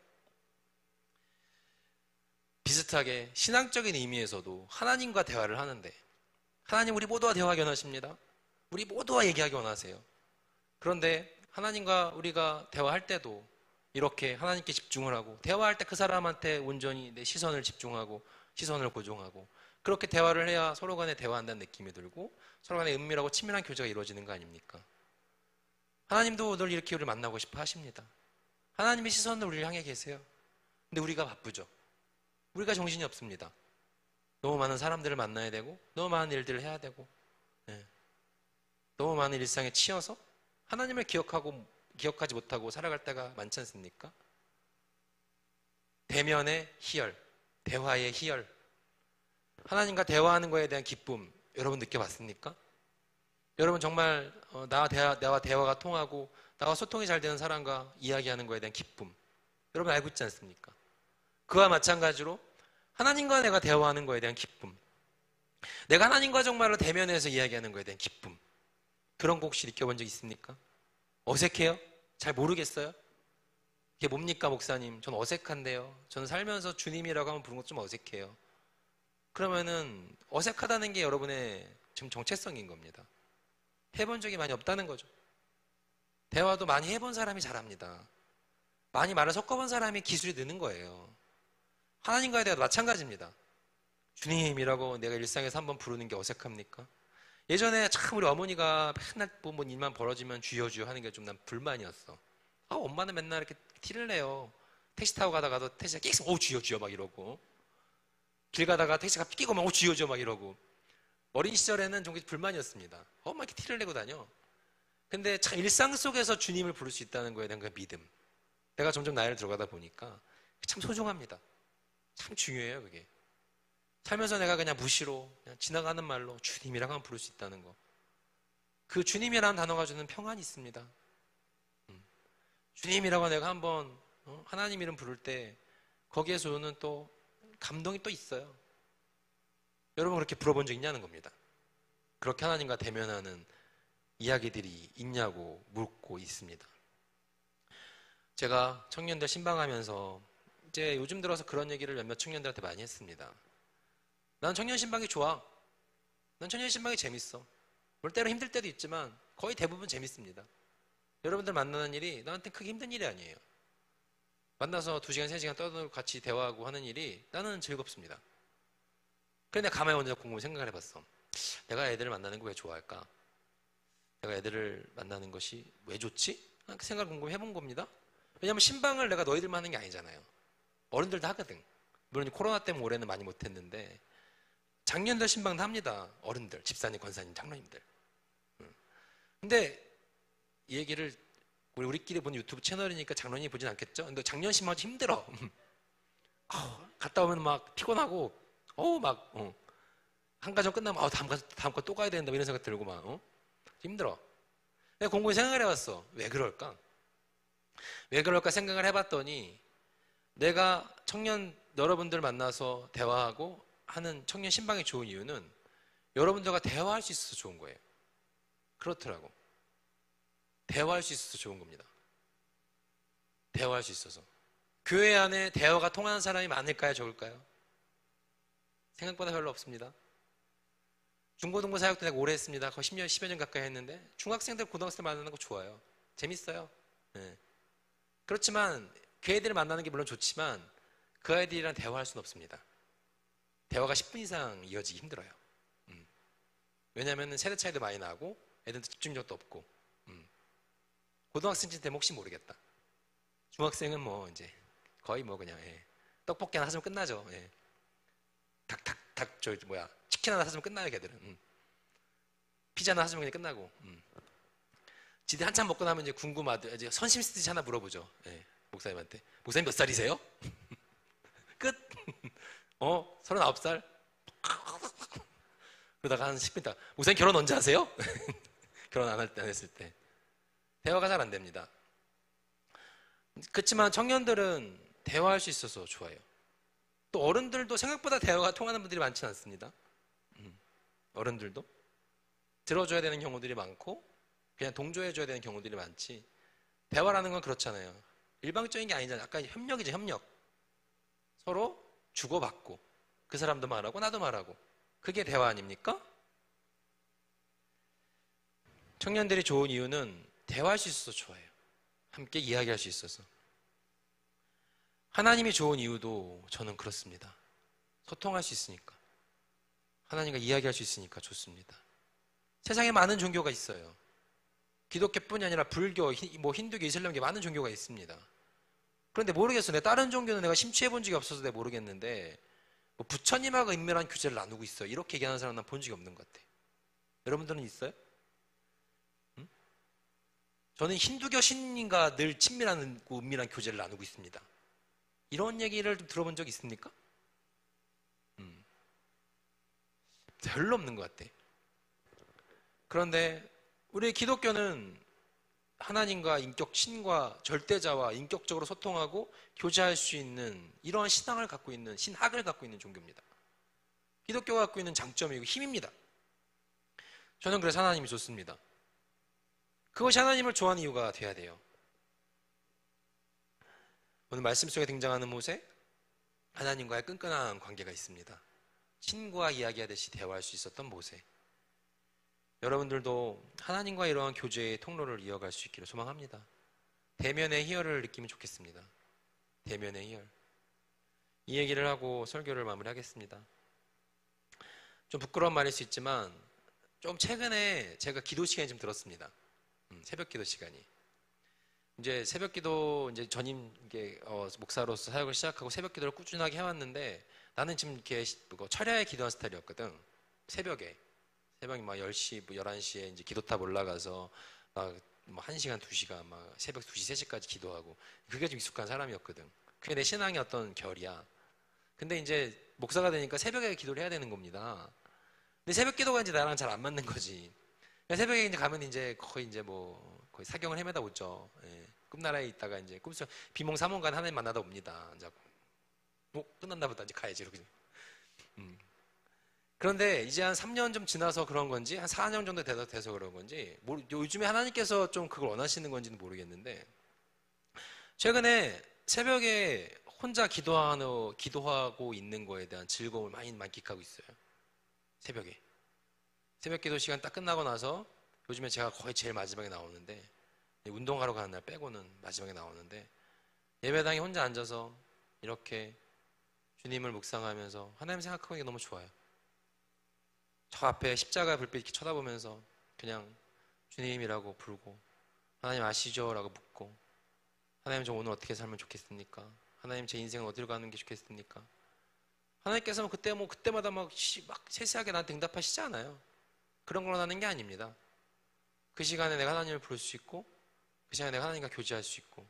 비슷하게 신앙적인 의미에서도 하나님과 대화를 하는데 하나님 우리 모두와 대화하기 원하십니다. 우리 모두와 얘기하기 원하세요. 그런데 하나님과 우리가 대화할 때도 이렇게 하나님께 집중을 하고 대화할 때 그 사람한테 온전히 내 시선을 집중하고 시선을 고정하고 그렇게 대화를 해야 서로 간에 대화한다는 느낌이 들고 서로 간에 은밀하고 친밀한 교제가 이루어지는 거 아닙니까? 하나님도 늘 이렇게 우리를 만나고 싶어 하십니다. 하나님의 시선은 우리를 향해 계세요. 근데 우리가 바쁘죠. 우리가 정신이 없습니다. 너무 많은 사람들을 만나야 되고 너무 많은 일들을 해야 되고 너무 많은 일상에 치여서 하나님을 기억하지 못하고 살아갈 때가 많지 않습니까? 대면의 희열, 대화의 희열, 하나님과 대화하는 거에 대한 기쁨 여러분 느껴봤습니까? 여러분 정말 나와 대화가 통하고 나와 소통이 잘 되는 사람과 이야기하는 거에 대한 기쁨 여러분 알고 있지 않습니까? 그와 마찬가지로 하나님과 내가 대화하는 거에 대한 기쁨, 내가 하나님과 정말로 대면해서 이야기하는 거에 대한 기쁨, 그런 거 혹시 느껴본 적 있습니까? 어색해요? 잘 모르겠어요? 이게 뭡니까 목사님? 전 어색한데요. 저는 살면서 주님이라고 하면 부르는 것 좀 어색해요. 그러면은 어색하다는 게 여러분의 지금 정체성인 겁니다. 해본 적이 많이 없다는 거죠. 대화도 많이 해본 사람이 잘합니다. 많이 말을 섞어본 사람이 기술이 느는 거예요. 하나님과의 대화도 마찬가지입니다. 주님이라고 내가 일상에서 한번 부르는 게 어색합니까? 예전에 참 우리 어머니가 맨날 뭐 일만 벌어지면 주여 주여 하는 게 좀 난 불만이었어. 엄마는 맨날 이렇게 티를 내요. 택시 타고 가다가도 택시가 계속 주여 주여 막 이러고 길 가다가 택시가 끼고 막 주여 주여 막 이러고 어린 시절에는 좀 불만이었습니다. 막 이렇게 티를 내고 다녀. 근데 참 일상 속에서 주님을 부를 수 있다는 거에 대한 그 믿음, 내가 점점 나이를 들어가다 보니까 참 소중합니다. 참 중요해요 그게. 살면서 내가 그냥 무시로 그냥 지나가는 말로 주님이라고 하면 부를 수 있다는 거, 그 주님이라는 단어가 주는 평안이 있습니다. 주님이라고 내가 한번 하나님 이름 부를 때 거기에서 오는 또 감동이 또 있어요. 여러분 그렇게 불어본 적 있냐는 겁니다. 그렇게 하나님과 대면하는 이야기들이 있냐고 묻고 있습니다. 제가 청년들 신방하면서 이제 요즘 들어서 그런 얘기를 몇몇 청년들한테 많이 했습니다. 난 청년 신방이 좋아. 난 청년 신방이 재밌어. 물 때로 힘들 때도 있지만 거의 대부분 재밌습니다. 여러분들 만나는 일이 나한테 크게 힘든 일이 아니에요. 만나서 2시간, 3시간 떠들고 같이 대화하고 하는 일이 나는 즐겁습니다. 그런데 가만히 혼자 곰곰이 생각을 해봤어. 내가 애들을 만나는 거 왜 좋아할까? 내가 애들을 만나는 것이 왜 좋지? 그 생각을 곰곰이 해본 겁니다. 왜냐하면 신방을 내가 너희들만 하는 게 아니잖아요. 어른들도 하거든. 물론 코로나 때문에 올해는 많이 못했는데 작년들 신방도 합니다. 어른들, 집사님, 권사님, 장로님들. 근데 이 얘기를 우리끼리 보는 유튜브 채널이니까 장로님이 보진 않겠죠? 근데 작년 신방도 힘들어. 갔다 오면 막 피곤하고 한 가정 끝나면 다음 거 또 가야 된다 이런 생각 들고 막 힘들어. 내가 곰곰이 생각을 해봤어. 왜 그럴까? 왜 그럴까 생각을 해봤더니 내가 청년 여러분들 만나서 대화하고 하는 청년 신방이 좋은 이유는 여러분들과 대화할 수 있어서 좋은 거예요. 그렇더라고. 대화할 수 있어서 좋은 겁니다. 대화할 수 있어서. 교회 안에 대화가 통하는 사람이 많을까요? 적을까요? 생각보다 별로 없습니다. 중고등부 사역도 내가 오래 했습니다. 거의 10여 년 가까이 했는데 중학생들, 고등학생들 만나는 거 좋아요. 재밌어요. 네. 그렇지만 그 애들을 만나는 게 물론 좋지만 그 아이들이랑 대화할 수는 없습니다. 대화가 10분 이상 이어지기 힘들어요. 왜냐하면 세대 차이도 많이 나고 애들도 집중력도 없고. 고등학생 때면 혹시 모르겠다. 중학생은 뭐 이제 거의 뭐 그냥 떡볶이 하나 사주면 끝나죠. 치킨 하나 사주면 끝나요, 걔들은. 피자 하나 사주면 그냥 끝나고. 지들 한참 먹고 나면 이제 궁금하대. 이제 선심 스티치 하나 물어보죠. 목사님한테. 목사님 몇 살이세요? 끝. 39살. 그러다가 한 10분 있다. 목사님 결혼 언제 하세요? 결혼 안 했을 때. 대화가 잘 안 됩니다. 그렇지만 청년들은 대화할 수 있어서 좋아요. 또 어른들도 생각보다 대화가 통하는 분들이 많지는 않습니다. 어른들도 들어줘야 되는 경우들이 많고 그냥 동조해줘야 되는 경우들이 많지. 대화라는 건 그렇잖아요. 일방적인 게 아니잖아요. 아까 협력이죠, 협력. 서로 주고받고 그 사람도 말하고 나도 말하고 그게 대화 아닙니까? 청년들이 좋은 이유는 대화할 수 있어서 좋아요. 함께 이야기할 수 있어서. 하나님이 좋은 이유도 저는 그렇습니다. 소통할 수 있으니까. 하나님과 이야기할 수 있으니까 좋습니다. 세상에 많은 종교가 있어요. 기독교뿐이 아니라 불교, 힌두교, 이슬람교 많은 종교가 있습니다. 그런데 모르겠어요. 내가 다른 종교는 내가 심취해 본 적이 없어서 내가 모르겠는데 뭐 부처님하고 은밀한 교제를 나누고 있어요. 이렇게 얘기하는 사람 난 본 적이 없는 것 같아요. 여러분들은 있어요? 저는 힌두교 신인과 늘 친밀한 은밀한 교제를 나누고 있습니다. 이런 얘기를 좀 들어본 적 있습니까? 별로 없는 것 같아. 그런데 우리 기독교는 하나님과 신과 절대자와 인격적으로 소통하고 교제할 수 있는 이러한 신학을 갖고 있는 종교입니다. 기독교가 갖고 있는 장점이고 힘입니다. 저는 그래서 하나님이 좋습니다. 그것이 하나님을 좋아하는 이유가 돼야 돼요. 오늘 말씀 속에 등장하는 모세, 하나님과의 끈끈한 관계가 있습니다. 친구와 이야기하듯이 대화할 수 있었던 모세. 여러분들도 하나님과 이러한 교제의 통로를 이어갈 수 있기를 소망합니다. 대면의 희열을 느끼면 좋겠습니다. 대면의 희열. 이 얘기를 하고 설교를 마무리하겠습니다. 좀 부끄러운 말일 수 있지만 좀 최근에 제가 기도 시간이 좀 들었습니다. 새벽 기도 시간이. 이제 새벽 기도 이제 전임 목사로서 사역을 시작하고 새벽 기도를 꾸준하게 해왔는데 나는 지금 이렇게 철야에 기도한 스타일이었거든. 새벽에 막 10시, 11시에 이제 기도탑 올라가서 막 1시간, 2시간 막 새벽 2시, 3시까지 기도하고 그게 좀 익숙한 사람이었거든. 그게 내 신앙의 어떤 결이야. 근데 이제 목사가 되니까 새벽에 기도를 해야 되는 겁니다. 근데 새벽 기도가 이제 나랑 잘 안 맞는 거지. 새벽에 이제 가면 이제 거의 사경을 헤매다 오죠. 꿈나라에 있다가 이제 꿈속 비몽사몽간 하나님 만나다 옵니다. 끝났나 보다. 이제 가야지. 이렇게. 그런데 이제 한 3년 좀 지나서 그런 건지 한 4년 정도 돼서 그런 건지 요즘에 하나님께서 좀 그걸 원하시는 건지는 모르겠는데 최근에 새벽에 혼자 기도하고 있는 거에 대한 즐거움을 많이 만끽하고 있어요. 새벽에. 새벽 기도 시간 딱 끝나고 나서 요즘에 제가 거의 제일 마지막에 나오는데 운동하러 가는 날 빼고는 마지막에 나오는데 예배당에 혼자 앉아서 이렇게 주님을 묵상하면서 하나님 생각하고 있는 게 너무 좋아요. 저 앞에 십자가 불빛 이렇게 쳐다보면서 그냥 주님이라고 부르고 하나님 아시죠? 라고 묻고 하나님 저 오늘 어떻게 살면 좋겠습니까? 하나님 제 인생은 어디로 가는 게 좋겠습니까? 하나님께서는 그때마다 막 세세하게 나한테 응답하시지 않아요. 그런 걸로 나는 게 아닙니다. 그 시간에 내가 하나님을 부를 수 있고 그 시간에 내가 하나님과 교제할 수 있고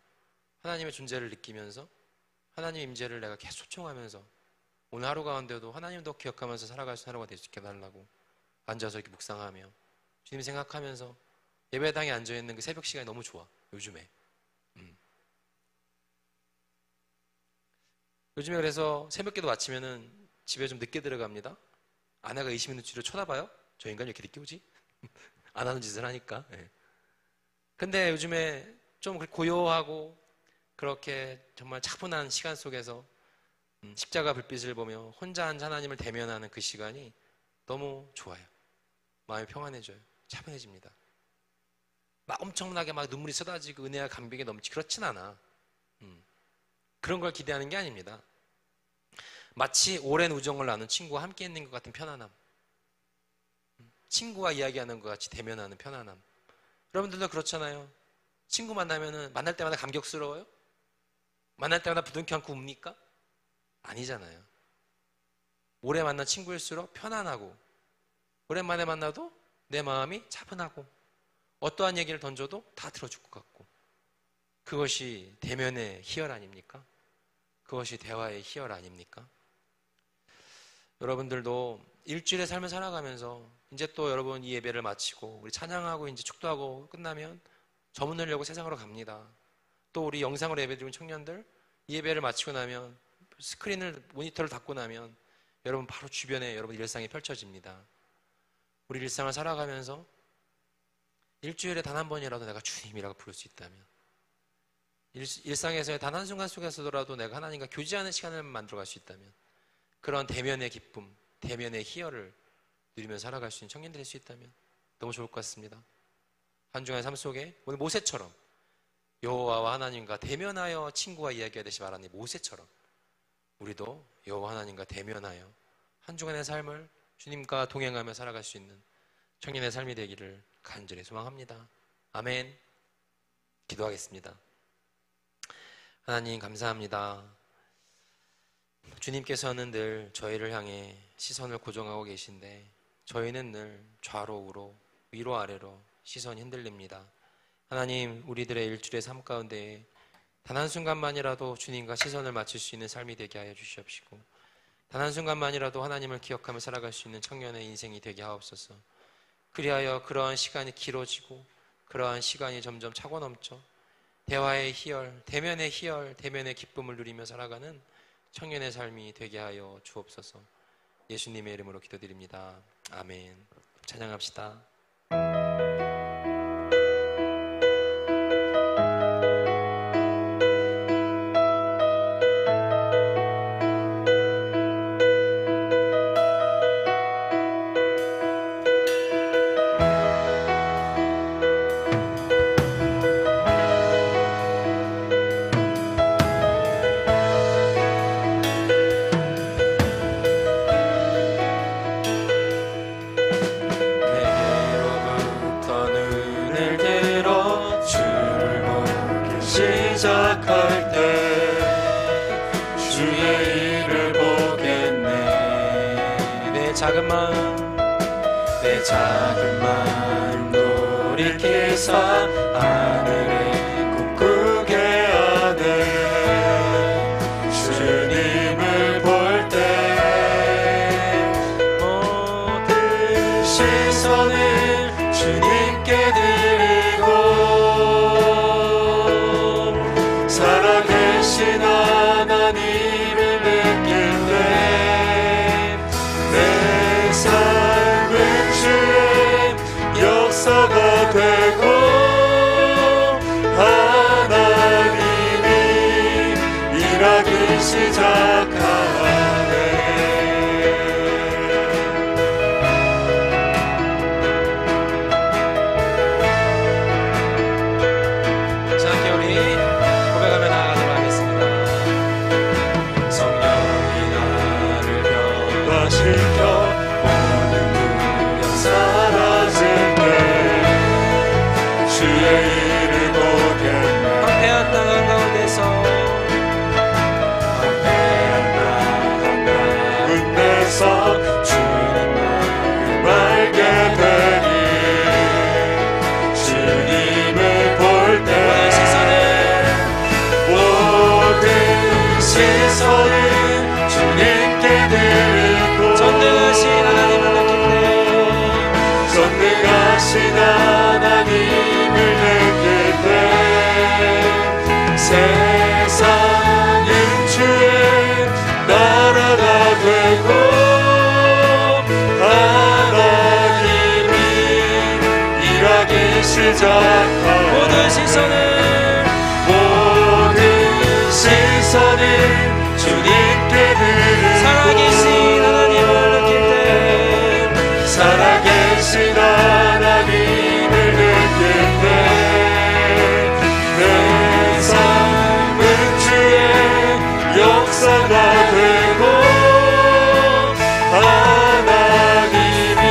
하나님의 존재를 느끼면서 하나님의 임재를 내가 계속 초청하면서 오늘 하루 가운데도 하나님도 기억하면서 살아갈 수 있는 하루가 될 수 있게 해달라고 앉아서 이렇게 묵상하며 주님 생각하면서 예배당에 앉아있는 그 새벽 시간이 너무 좋아. 요즘에 그래서 새벽기도 마치면은 집에 좀 늦게 들어갑니다. 아내가 의심있는 눈치로 쳐다봐요. 저 인간이 왜 이렇게 늦게 오지? 안 하는 짓을 하니까. 근데 요즘에 좀 고요하고 그렇게 정말 차분한 시간 속에서 십자가 불빛을 보며 혼자 앉아 하나님을 대면하는 그 시간이 너무 좋아요. 마음이 평안해져요. 차분해집니다. 막 엄청나게 막 눈물이 쏟아지고 은혜와 감격이 넘치 그렇진 않아. 그런 걸 기대하는 게 아닙니다. 마치 오랜 우정을 나눈 친구와 함께 있는 것 같은 편안함. 친구와 이야기하는 것 같이 대면하는 편안함. 여러분들도 그렇잖아요. 친구 만나면은 만날 때마다 감격스러워요? 만날 때마다 부둥켜 안고 웁니까? 아니잖아요. 오래 만난 친구일수록 편안하고, 오랜만에 만나도 내 마음이 차분하고, 어떠한 얘기를 던져도 다 들어줄 것 같고, 그것이 대면의 희열 아닙니까? 그것이 대화의 희열 아닙니까? 여러분들도 일주일의 삶을 살아가면서 이제 또 여러분 이 예배를 마치고 우리 찬양하고 이제 축도하고 끝나면 저문을 열고 세상으로 갑니다. 또 우리 영상으로 예배드리는 청년들 이 예배를 마치고 나면 스크린을 모니터를 닫고 나면 여러분 바로 주변에 여러분 일상이 펼쳐집니다. 우리 일상을 살아가면서 일주일에 단 한 번이라도 내가 주님이라고 부를 수 있다면, 일상에서의 단 한순간 속에서라도 내가 하나님과 교제하는 시간을 만들어갈 수 있다면, 그런 대면의 기쁨, 대면의 희열을 누리며 살아갈 수 있는 청년들이 될 수 있다면 너무 좋을 것 같습니다. 한 주간의 삶 속에 오늘 모세처럼 여호와와 하나님과 대면하여 친구와 이야기하듯이 말하는 이 모세처럼 우리도 여호와 하나님과 대면하여 한 주간의 삶을 주님과 동행하며 살아갈 수 있는 청년의 삶이 되기를 간절히 소망합니다. 아멘. 기도하겠습니다. 하나님 감사합니다. 주님께서는 늘 저희를 향해 시선을 고정하고 계신데 저희는 늘 좌로 우로 위로 아래로 시선이 흔들립니다. 하나님, 우리들의 일주일의 삶 가운데 단 한순간만이라도 주님과 시선을 맞출 수 있는 삶이 되게 하여 주시옵시고, 단 한순간만이라도 하나님을 기억하며 살아갈 수 있는 청년의 인생이 되게 하옵소서. 그리하여 그러한 시간이 길어지고 그러한 시간이 점점 차고 넘쳐 대화의 희열, 대면의 희열, 대면의 기쁨을 누리며 살아가는 청년의 삶이 되게 하여 주옵소서. 예수님의 이름으로 기도드립니다. 아멘. 찬양합시다. 시작할 때 주의 일을 보겠네. 내 작은 마음 돌이키사 하늘에 꿈꾸게 하네. 주님을 볼 때 모든 시선을 주님께 드리고 살아계신 하나님을 뵙길 때 내 삶은 주의 역사가 되고 하나님이 일하기 시작하네. 자, 함께 우리 고백하며 나아가도록 하겠습니다. 성령이 나를 변화시켜 모든 무력 사라질 때 주의 일을 보겠네. 황폐한 땅 한가운데서 황폐한 땅 한가운데서 주님을 알게 되니 주님을 볼 때 모든 시선을 주님께 드리고 전능하신 하나님을 느낄 때 전능하신 하나님을 느낄 때 세상은 주의 나라가 되고 하나님이 일하기 시작하네. 모든 시선을 주님께 드리고 살아계신 하나님을 느낄 때 살아계신 하나님을 느낄 때 내 삶은 주의 역사가 되고 하나님이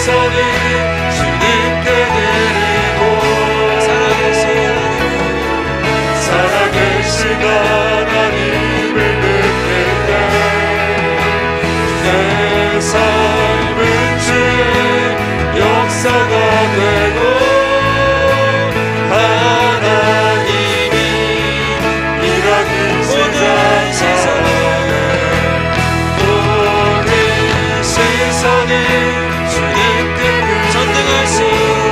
시선이 주님께 드리고 살아계신 하나님을 느낄 때 내 삶은 주의 역사가 되고 하나님이 일하기 시작하네. 모든 시선이 주님께 전능하신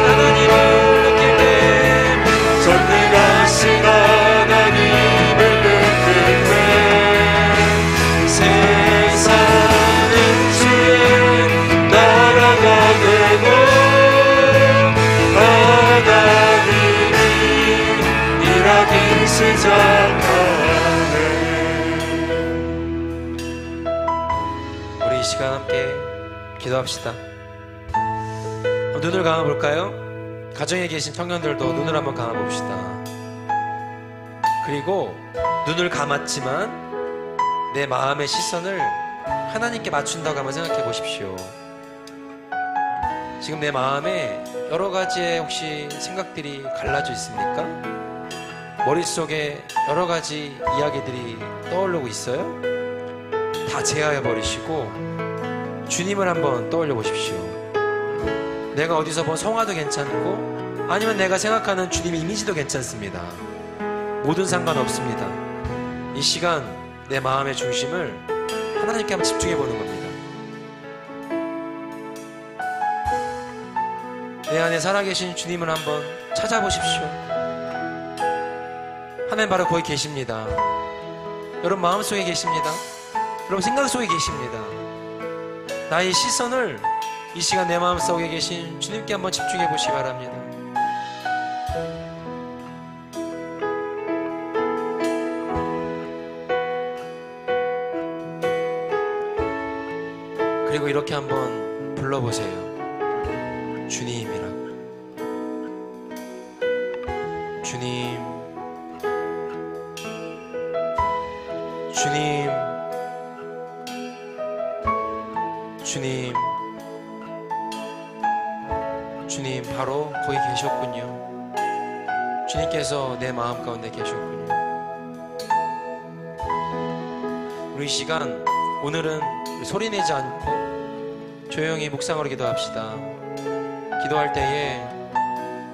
하나님을 느낄 때 전능하신 하나님을 느낄 때 세상은 주의 나라가 되고 하나님이 일하기 시작하네. 우리 이 시간 함께 기도합시다. 눈을 감아볼까요? 가정에 계신 청년들도 눈을 한번 감아봅시다. 그리고 눈을 감았지만 내 마음의 시선을 하나님께 맞춘다고 한번 생각해 보십시오. 지금 내 마음에 여러 가지의 혹시 생각들이 갈라져 있습니까? 머릿속에 여러 가지 이야기들이 떠오르고 있어요? 다 제하해 버리시고 주님을 한번 떠올려 보십시오. 내가 어디서 본 성화도 괜찮고 아니면 내가 생각하는 주님의 이미지도 괜찮습니다. 모든 상관없습니다. 이 시간 내 마음의 중심을 하나님께 한번 집중해 보는 겁니다. 내 안에 살아계신 주님을 한번 찾아보십시오. 하나님 바로 거기 계십니다. 여러분 마음속에 계십니다. 여러분 생각 속에 계십니다. 나의 시선을 이 시간 내 마음속에 계신 주님께 한번 집중해 보시기 바랍니다. 그리고 이렇게 한번 불러보세요. 주님이라고. 주님, 주님, 주님, 주님 바로 거기 계셨군요. 주님께서 내 마음 가운데 계셨군요. 우리 이 시간 오늘은 소리내지 않고 조용히 묵상으로 기도합시다. 기도할 때에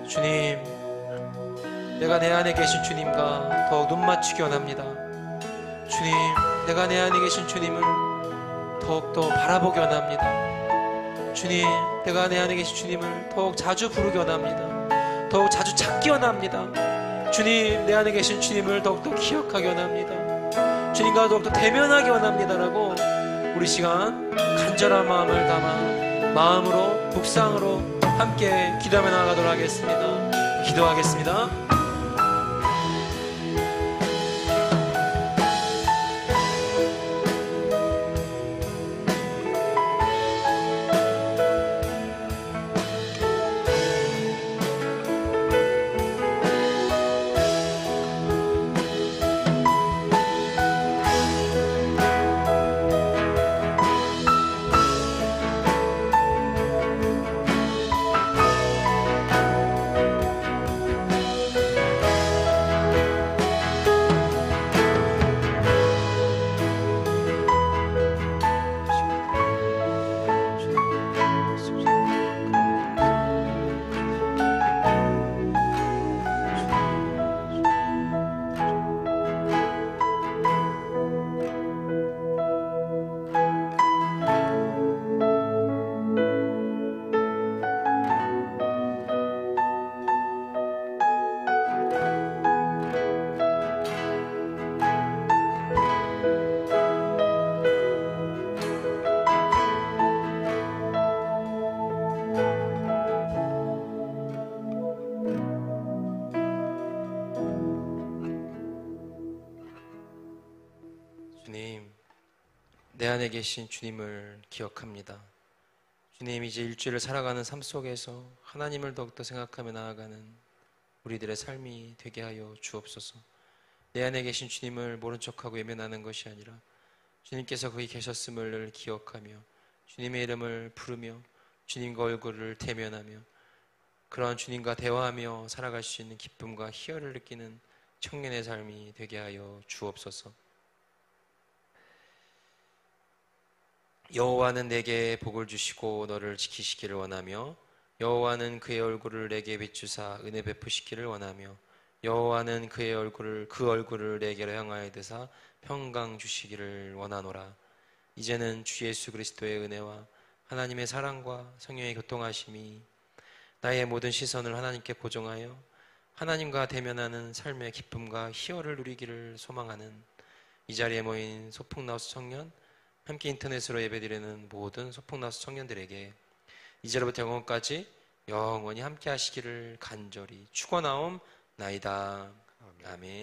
주님, 내가 내 안에 계신 주님과 더욱 눈 맞추기 원합니다. 주님, 내가 내 안에 계신 주님을 더욱더 바라보기 원합니다. 주님, 내가 내 안에 계신 주님을 더욱 자주 부르기 원합니다. 더욱 자주 찾기 원합니다. 주님, 내 안에 계신 주님을 더욱더 기억하기 원합니다. 주님과 더욱더 대면하기 원합니다라고 우리 시간 간절한 마음을 담아 마음으로 묵상으로 함께 기도하며 나아가도록 하겠습니다. 기도하겠습니다. 주님, 내 안에 계신 주님을 기억합니다. 주님, 이제 일주일을 살아가는 삶 속에서 하나님을 더욱더 생각하며 나아가는 우리들의 삶이 되게 하여 주옵소서. 내 안에 계신 주님을 모른 척하고 외면하는 것이 아니라 주님께서 거기 계셨음을 기억하며 주님의 이름을 부르며 주님과 얼굴을 대면하며 그러한 주님과 대화하며 살아갈 수 있는 기쁨과 희열을 느끼는 청년의 삶이 되게 하여 주옵소서. 여호와는 내게 복을 주시고 너를 지키시기를 원하며 여호와는 그의 얼굴을 내게 비추사 은혜 베푸시기를 원하며 여호와는 그 얼굴을 내게로 향하여 드사 평강 주시기를 원하노라. 이제는 주 예수 그리스도의 은혜와 하나님의 사랑과 성령의 교통하심이 나의 모든 시선을 하나님께 고정하여 하나님과 대면하는 삶의 기쁨과 희열을 누리기를 소망하는 이 자리에 모인 소풍나우스 청년, 함께 인터넷으로 예배드리는 모든 소풍나우스 청년들에게 이제로부터 영원까지 영원히 함께 하시기를 간절히 축원하옵나이다. 아멘.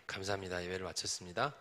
감사합니다. 예배를 마쳤습니다.